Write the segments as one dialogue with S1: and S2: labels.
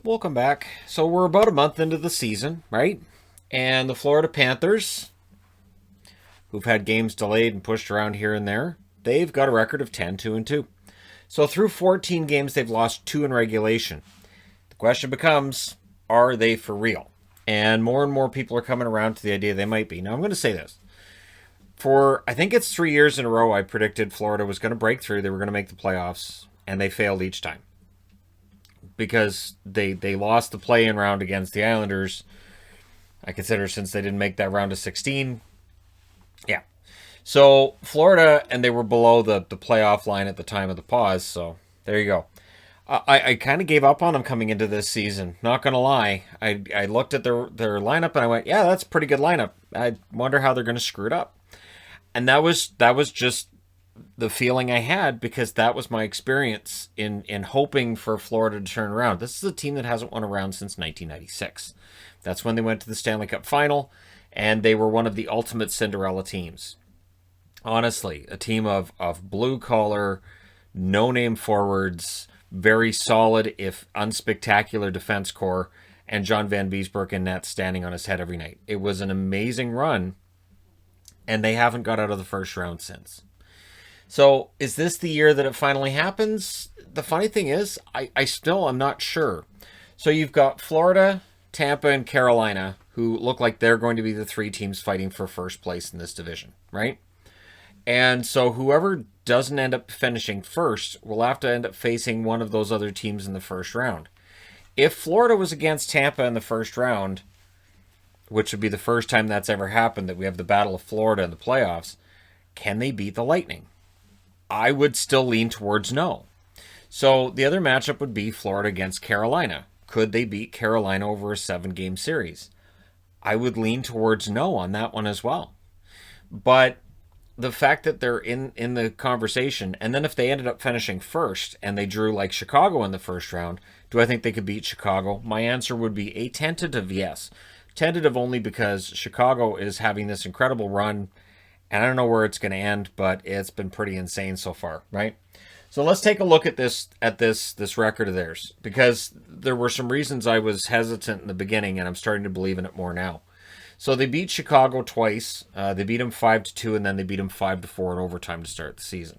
S1: Welcome back. So we're about a month into the season, right? And the Florida Panthers, who've had games delayed and pushed around here and there, they've got a record of 10-2-2. So through 14 games, they've lost 2 in regulation. The question becomes, are they for real? And more people are coming around to the idea they might be. Now, I'm going to say this. I think it's 3 years in a row, I predicted Florida was going to break through. They were going to make the playoffs, and they failed each time. Because they lost the play-in round against the Islanders. I consider since they didn't make that round of 16. Yeah. So Florida, and they were below the playoff line at the time of the pause. So there you go. I kind of gave up on them coming into this season. Not going to lie. I looked at their lineup and I went, yeah, that's a pretty good lineup. I wonder how they're going to screw it up. And that was just the feeling I had because that was my experience in hoping for Florida to turn around. This is a team that hasn't won around since 1996. That's when they went to the Stanley Cup final, and they were one of the ultimate Cinderella teams. Honestly, a team of blue-collar, no-name forwards, very solid, if unspectacular defense core, and John Van Beesbroek in net standing on his head every night. It was an amazing run, and they haven't got out of the first round since. So, is this the year that it finally happens? The funny thing is, I still am not sure. So, you've got Florida, Tampa, and Carolina, who look like they're going to be the 3 teams fighting for first place in this division, right? And so, whoever doesn't end up finishing first will have to end up facing one of those other teams in the first round. If Florida was against Tampa in the first round, which would be the first time that's ever happened, that we have the Battle of Florida in the playoffs, can they beat the Lightning? I would still lean towards no. So the other matchup would be Florida against Carolina. Could they beat Carolina over a 7-game series? I would lean towards no on that one as well. But the fact that they're in the conversation, and then if they ended up finishing first and they drew like Chicago in the first round, do I think they could beat Chicago? My answer would be a tentative yes. Tentative only because Chicago is having this incredible run. And I don't know where it's going to end, but it's been pretty insane so far, right? So let's take a look at this record of theirs, because there were some reasons I was hesitant in the beginning, and I'm starting to believe in it more now. So they beat Chicago twice. They beat them 5-2, and then they beat them 5-4 in overtime to start the season.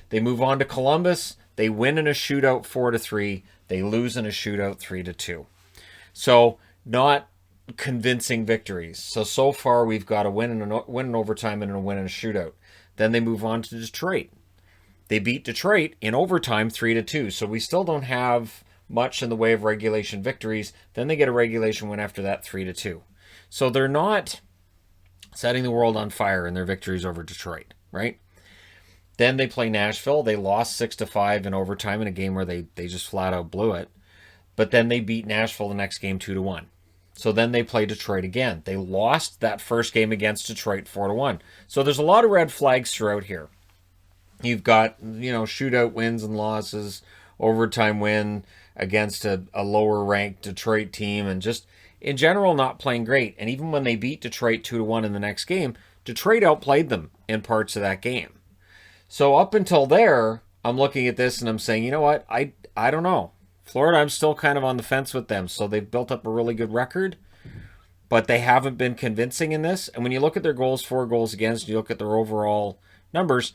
S1: They move on to Columbus. They win in a shootout 4-3. They lose in a shootout 3-2. So not convincing victories. So far we've got a win in overtime and a win in a shootout. Then they move on to Detroit. They beat Detroit in overtime 3-2. So we still don't have much in the way of regulation victories. Then they get a regulation win after that 3-2. So they're not setting the world on fire in their victories over Detroit, right? Then they play Nashville. They lost 6-5 in overtime in a game where they just flat out blew it. But then they beat Nashville the next game 2-1. So then they play Detroit again. They lost that first game against Detroit 4-1. So there's a lot of red flags throughout here. You've got, shootout wins and losses, overtime win against a lower ranked Detroit team, and just in general not playing great. And even when they beat Detroit 2-1 in the next game, Detroit outplayed them in parts of that game. So up until there, I'm looking at this and I'm saying, you know what? I don't know. Florida, I'm still kind of on the fence with them. So they've built up a really good record, but they haven't been convincing in this. And when you look at their goals for, goals against, you look at their overall numbers,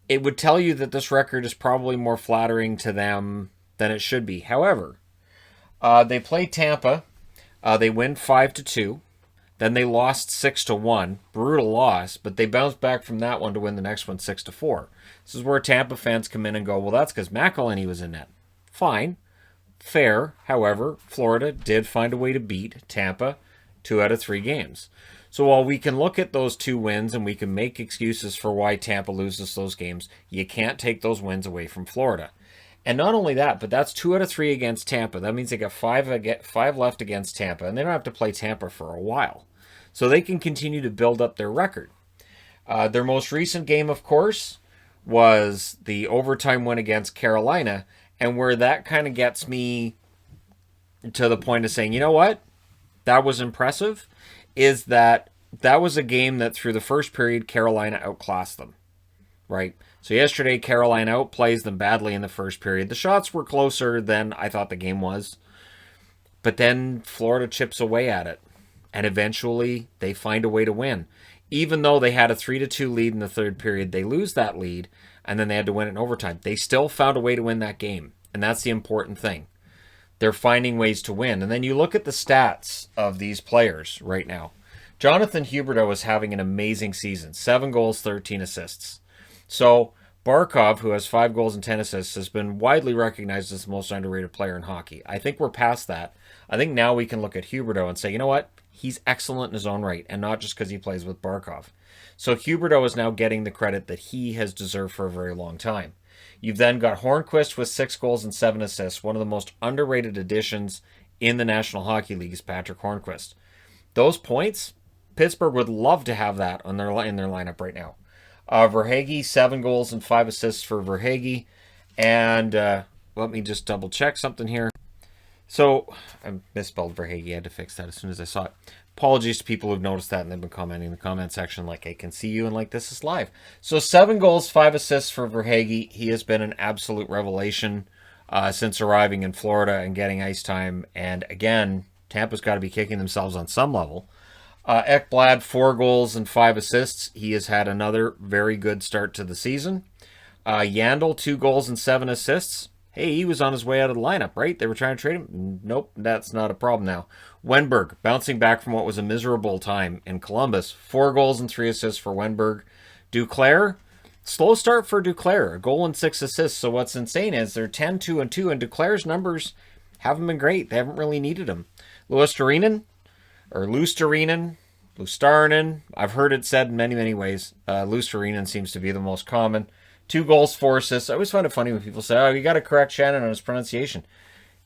S1: it would tell you that this record is probably more flattering to them than it should be. However, they play Tampa. They win 5-2. Then they lost 6-1. Brutal loss, but they bounced back from that one to win the next one 6-4. This is where Tampa fans come in and go, well, that's because McElhinney was in net. Fine. Fair. However, Florida did find a way to beat Tampa 2 out of 3 games. So while we can look at those 2 wins and we can make excuses for why Tampa loses those games, you can't take those wins away from Florida. And not only that, but that's 2 out of 3 against Tampa. That means they got 5 left against Tampa, and they don't have to play Tampa for a while. So they can continue to build up their record. Their most recent game, of course, was the overtime win against Carolina. And where that kind of gets me to the point of saying, you know what, that was impressive, is that was a game that through the first period, Carolina outclassed them, right? So yesterday, Carolina outplays them badly in the first period. The shots were closer than I thought the game was. But then Florida chips away at it. And eventually they find a way to win. Even though they had a 3-2 lead in the third period, they lose that lead, and then they had to win it in overtime. They still found a way to win that game, and that's the important thing. They're finding ways to win. And then you look at the stats of these players right now. Jonathan Huberdeau is having an amazing season. 7 goals, 13 assists. So Barkov, who has 5 goals and 10 assists, has been widely recognized as the most underrated player in hockey. I think we're past that. I think now we can look at Huberdeau and say, you know what? He's excellent in his own right, and not just because he plays with Barkov. So Huberdeau is now getting the credit that he has deserved for a very long time. You've then got Hornqvist with 6 goals and 7 assists. One of the most underrated additions in the National Hockey League is Patrick Hornqvist. Those points, Pittsburgh would love to have that in their lineup right now. Verhaeghe, 7 goals and 5 assists for Verhaeghe. And let me just double check something here. So, I misspelled Verhaeghe. I had to fix that as soon as I saw it. Apologies to people who've noticed that and they've been commenting in the comment section like, I can see you and like, this is live. So 7 goals, 5 assists for Verhaeghe. He has been an absolute revelation since arriving in Florida and getting ice time. And again, Tampa's got to be kicking themselves on some level. Ekblad, 4 goals and 5 assists. He has had another very good start to the season. Yandel, 2 goals and 7 assists. Hey, he was on his way out of the lineup, right? They were trying to trade him? Nope, that's not a problem now. Wenberg, bouncing back from what was a miserable time in Columbus. 4 goals and 3 assists for Wenberg. Duclair, slow start for Duclair. A goal and 6 assists. So what's insane is they're 10-2-2, and Duclair's numbers haven't been great. They haven't really needed him. Luostarinen, I've heard it said in many, many ways. Luostarinen seems to be the most common. 2 goals, 4 assists. I always find it funny when people say, oh, you got to correct Shannon on his pronunciation.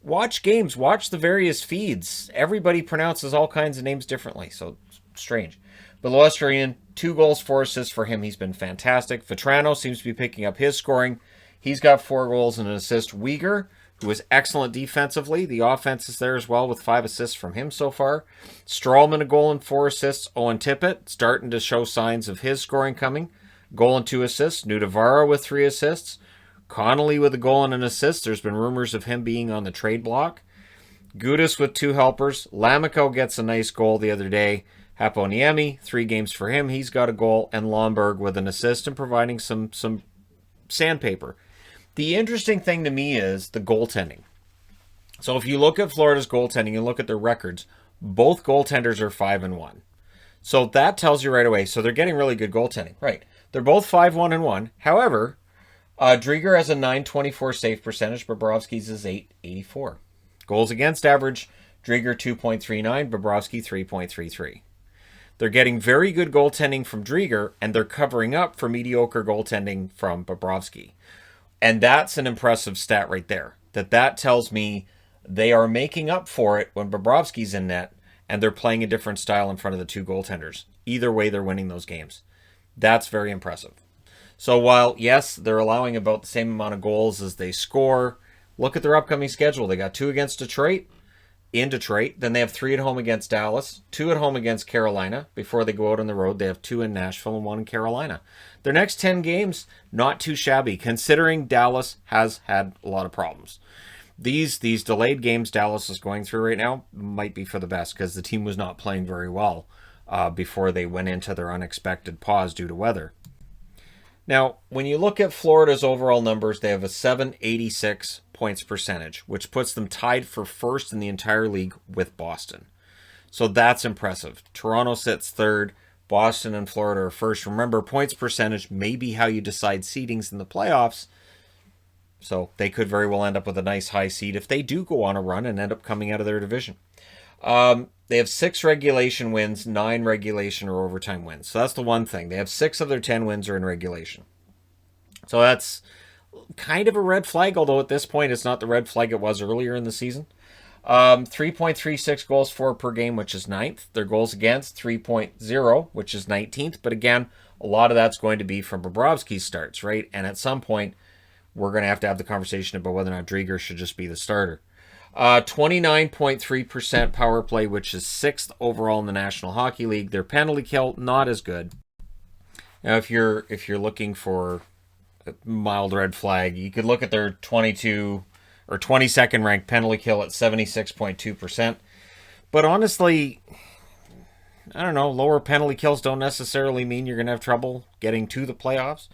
S1: Watch games. Watch the various feeds. Everybody pronounces all kinds of names differently, so it's strange. But Luostarinen, 2 goals, 4 assists for him. He's been fantastic. Vetrano seems to be picking up his scoring. He's got 4 goals and an assist. Weegar, who is excellent defensively. The offense is there as well with 5 assists from him so far. Strawman, a goal and 4 assists. Owen Tippett starting to show signs of his scoring coming. Goal and 2 assists. Nudavara with 3 assists. Connolly with a goal and an assist. There's been rumors of him being on the trade block. Gudas with 2 helpers. Lamico gets a nice goal the other day. Haponiemi, 3 games for him. He's got a goal. And Lomberg with an assist and providing some sandpaper. The interesting thing to me is the goaltending. So if you look at Florida's goaltending and look at their records, both goaltenders are 5-1. So that tells you right away. So they're getting really good goaltending. Right. They're both 5-1-1. However, Drieger has a .924 save percentage. Bobrovsky's is .884. Goals against average. Drieger 2.39. Bobrovsky 3.33. They're getting very good goaltending from Drieger, and they're covering up for mediocre goaltending from Bobrovsky. And that's an impressive stat right there. That tells me they are making up for it when Bobrovsky's in net, and they're playing a different style in front of the 2 goaltenders. Either way, they're winning those games. That's very impressive. So while, yes, they're allowing about the same amount of goals as they score, look at their upcoming schedule. They got 2 against Detroit, in Detroit. Then they have 3 at home against Dallas, 2 at home against Carolina. Before they go out on the road, they have 2 in Nashville and 1 in Carolina. Their next 10 games, not too shabby, considering Dallas has had a lot of problems. These delayed games Dallas is going through right now might be for the best because the team was not playing very well before they went into their unexpected pause due to weather. Now, when you look at Florida's overall numbers, they have a .786 points percentage, which puts them tied for first in the entire league with Boston. So that's impressive. Toronto sits third. Boston and Florida are first. Remember, points percentage may be how you decide seedings in the playoffs. So they could very well end up with a nice high seed if they do go on a run and end up coming out of their division. They have 6 regulation wins, 9 regulation or overtime wins. So that's the one thing. They have 6 of their 10 wins are in regulation. So that's kind of a red flag, although at this point it's not the red flag it was earlier in the season. 3.36 goals for per game, which is 9th. Their goals against, 3.0, which is 19th. But again, a lot of that's going to be from Bobrovsky's starts, right? And at some point, we're going to have the conversation about whether or not Drieger should just be the starter. 29.3% power play, which is 6th overall in the National Hockey League. Their penalty kill, not as good. Now, if you're looking for a mild red flag, you could look at their or 22nd ranked penalty kill at 76.2%. But honestly, I don't know, lower penalty kills don't necessarily mean you're going to have trouble getting to the playoffs.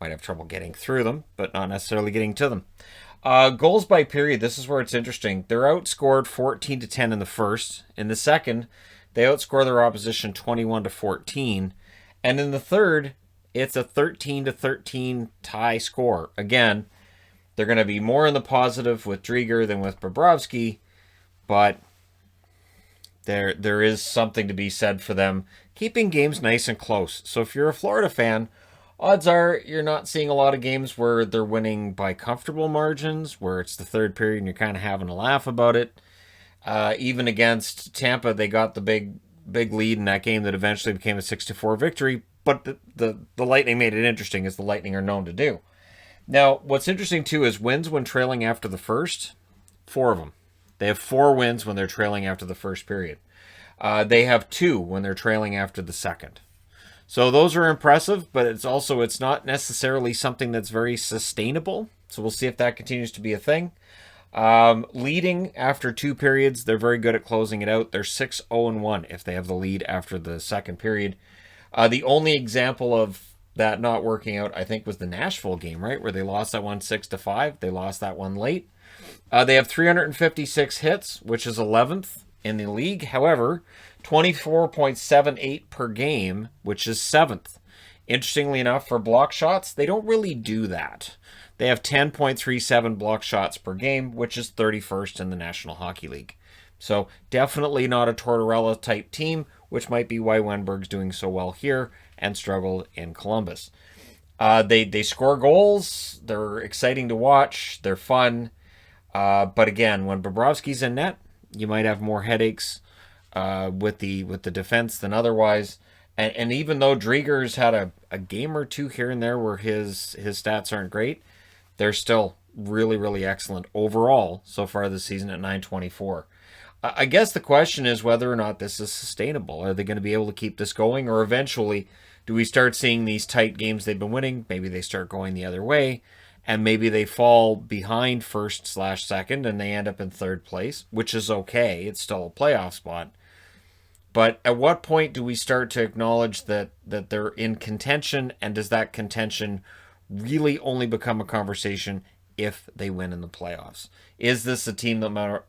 S1: Might have trouble getting through them, but not necessarily getting to them. Goals by period, this is where it's interesting. They're outscored 14-10 in the first. In the second, they outscore their opposition 21-14. And in the third, it's a 13-13 tie score. Again, they're going to be more in the positive with Drieger than with Bobrovsky, but there is something to be said for them keeping games nice and close. So if you're a Florida fan, odds are you're not seeing a lot of games where they're winning by comfortable margins, where it's the third period and you're kind of having a laugh about it. Even against Tampa, they got the big lead in that game that eventually became a 6-4 victory, but the Lightning made it interesting, as the Lightning are known to do. Now, what's interesting too is wins when trailing after the first, 4 of them. They have 4 wins when they're trailing after the first period. They have 2 when they're trailing after the second. So those are impressive, but it's not necessarily something that's very sustainable. So we'll see if that continues to be a thing. Leading after 2 periods, they're very good at closing it out. They're 6-0-1 if they have the lead after the second period. The only example of that not working out, I think, was the Nashville game, right? Where they lost that one 6-5. They lost that one late. They have 356 hits, which is 11th in the league. However, 24.78 per game, which is 7th. Interestingly enough, for block shots, they don't really do that. They have 10.37 block shots per game, which is 31st in the National Hockey League. So definitely not a Tortorella-type team, which might be why Wenberg's doing so well here and struggled in Columbus. They score goals. They're exciting to watch. They're fun. But again, when Bobrovsky's in net, you might have more headaches with the defense than otherwise. And even though Drieger's had a game or two here and there where his stats aren't great, they're still really, really excellent overall so far this season at .924. I guess the question is whether or not this is sustainable. Are they going to be able to keep this going, or eventually do we start seeing these tight games they've been winning? Maybe they start going the other way, and maybe they fall behind first/second and they end up in third place, which is okay. It's still a playoff spot. But at what point do we start to acknowledge that they're in contention, and does that contention really only become a conversation if they win in the playoffs? Is this a team that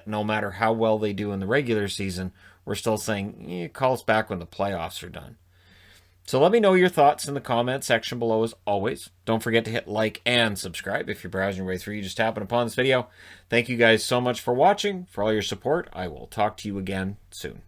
S1: no matter how well they do in the regular season, we're still saying, call us back when the playoffs are done? So let me know your thoughts in the comment section below as always. Don't forget to hit like and subscribe if you're browsing your way through. You just happen upon this video. Thank you guys so much for watching, for all your support. I will talk to you again soon.